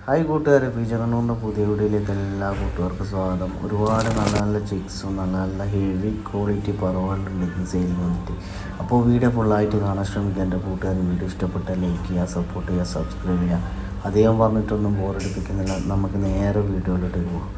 Hi കൂട്ടുകാരെ, പീച്ചകണ്ണൂറിൻ്റെ പുതിയ വീഡിയോയിലേക്ക് എല്ലാ കൂട്ടുകാർക്കും സ്വാഗതം. ഒരുപാട് നല്ല നല്ല ചിക്സും നല്ല നല്ല ഹെവി ക്വാളിറ്റി പറവുകളുണ്ട് സെയിലിന് വന്നിട്ട്. അപ്പോൾ വീഡിയോ ഫുള്ളായിട്ട് കാണാൻ ശ്രമിക്കുക. എൻ്റെ കൂട്ടുകാർ വീഡിയോ ഇഷ്ടപ്പെട്ടാൽ ലൈക്ക് ചെയ്യുക, സപ്പോർട്ട് ചെയ്യുക, സബ്സ്ക്രൈബ് ചെയ്യുക. അധികം പറഞ്ഞിട്ടൊന്നും ബോറടിപ്പിക്കുന്നില്ല, നമുക്ക് നേരെ വീഡിയോയിലോട്ട് പോകാം.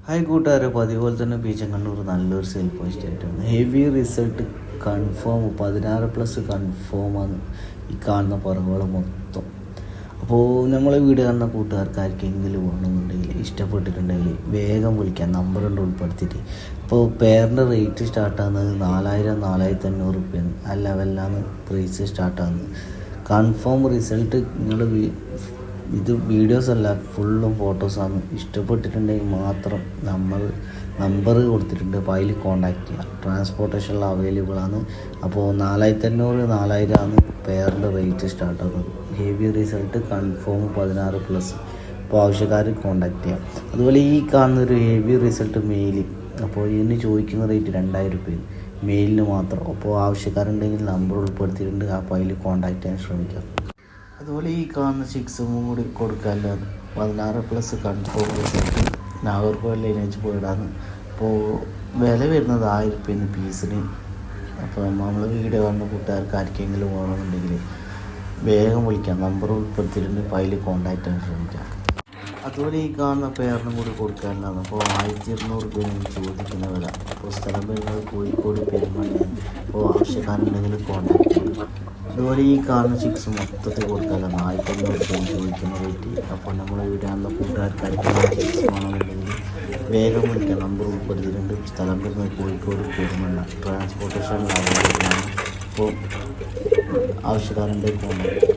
ഹായ് കൂട്ടുകാരെ, പതിപോലെ തന്നെ പീച്ചകണ്ണൂർ നല്ലൊരു സെയിൽ പോസ്റ്റ് ആയിട്ടാണ്. ഹെവി റിസൾട്ട് കൺഫേം 16+ കൺഫേമാണ് ഈ കാണുന്ന പറവുകൾ മൊത്തം. അപ്പോൾ നമ്മളെ വീഡിയോ കാണുന്ന കൂട്ടുകാർക്ക് ആർക്കെങ്കിലും വേണമെന്നുണ്ടെങ്കിൽ ഇഷ്ടപ്പെട്ടിട്ടുണ്ടെങ്കിൽ വേഗം വിളിക്കാം, നമ്പർ കൊണ്ട് ഉൾപ്പെടുത്തിയിട്ട്. അപ്പോൾ പെയറിൻ്റെ റേറ്റ് സ്റ്റാർട്ടാകുന്നത് 4000-4500 റുപ്യാണ്. ആ ലെവലിലാണ് പ്രൈസ് സ്റ്റാർട്ടാകുന്നത്. കൺഫേം റിസൾട്ട് നിങ്ങൾ ഇത് വീഡിയോസ് അല്ല, ഫുള്ളും ഫോട്ടോസാണ്. ഇഷ്ടപ്പെട്ടിട്ടുണ്ടെങ്കിൽ മാത്രം നമ്മൾ നമ്പർ കൊടുത്തിട്ടുണ്ട്, അപ്പോൾ അതിൽ കോൺടാക്റ്റ് ചെയ്യാം. ട്രാൻസ്പോർട്ടേഷനിൽ അവൈലബിൾ ആണ്. അപ്പോൾ 4500-4000 ആണ് പെയറിൻ്റെ റേറ്റ് സ്റ്റാർട്ടാകുന്നത്. Heavy result confirm 16+. അപ്പോൾ ആവശ്യക്കാർ കോൺടാക്റ്റ് ചെയ്യാം. അതുപോലെ ഈ കാണുന്നൊരു ഹെവി റിസൾട്ട് മെയിൽ, അപ്പോൾ ഇതിന് ചോദിക്കുന്ന റേറ്റ് 2000 രൂപ മെയിലിന് മാത്രം. അപ്പോൾ ആവശ്യക്കാരുണ്ടെങ്കിൽ നമ്പർ ഉൾപ്പെടുത്തിയിട്ടുണ്ട്, അപ്പോൾ അതിൽ കോൺടാക്റ്റ് ചെയ്യാൻ ശ്രമിക്കാം. അതുപോലെ ഈ കാണുന്ന 6 കൂടി കൊടുക്കാമല്ലോ, 16+ കൺഫേം റിസൾട്ട് നാഗർകോവിൽ ലൈനേജ് പോയിടാന്ന്. അപ്പോൾ വില വരുന്നത് 1000 രൂപയാണ് പീസിന്. അപ്പോൾ നമ്മൾ വീഡിയോ കാണുന്ന കൂട്ടുകാർക്ക് ആർക്കെങ്കിലും വേണമെന്നുണ്ടെങ്കിൽ വേഗം വിളിക്കാം, നമ്പർ ഉൾപ്പെടുത്തിയിട്ടുണ്ട്, അപ്പോൾ അതിൽ കോൺടാക്റ്റ് ചെയ്യാൻ ശ്രമിക്കാം. അതുപോലെ ഈ കാണുന്ന പെയറിനും കൂടി കൊടുക്കാനുള്ളതാണ്. അപ്പോൾ 1200 രൂപയാണ് ചോദിക്കുന്ന വില. അപ്പോൾ സ്ഥലം വരുന്നത് കോഴിക്കോട് പെരുമണ്ണയാണ്. അപ്പോൾ ആവശ്യക്കാരുണ്ടെങ്കിൽ കോൺടാക്റ്റ് ചെയ്യാം. അതുപോലെ ഈ കാണുന്ന 6 മൊത്തത്തിൽ കൊടുക്കാനാണ് 1500 രൂപയാണ് ചോദിക്കുന്ന റേറ്റ്. അപ്പോൾ നമ്മൾ വീടാനുള്ള കൂട്ടുകാർക്കായിരിക്കും 6 വേണമെന്നുണ്ടെങ്കിൽ വേഗം വിളിക്കാം, നമ്പർ ഉൾപ്പെടുത്തിയിട്ടുണ്ട്. സ്ഥലം വരുന്നത് കോഴിക്കോട് പെരുമണ്ണ. ട്രാൻസ്പോർട്ടേഷൻ അവൈലബിളാണ്. അപ്പോൾ ആവശ്യക്കാരുണ്ടെങ്കിൽ കോൺടാക്റ്റ്.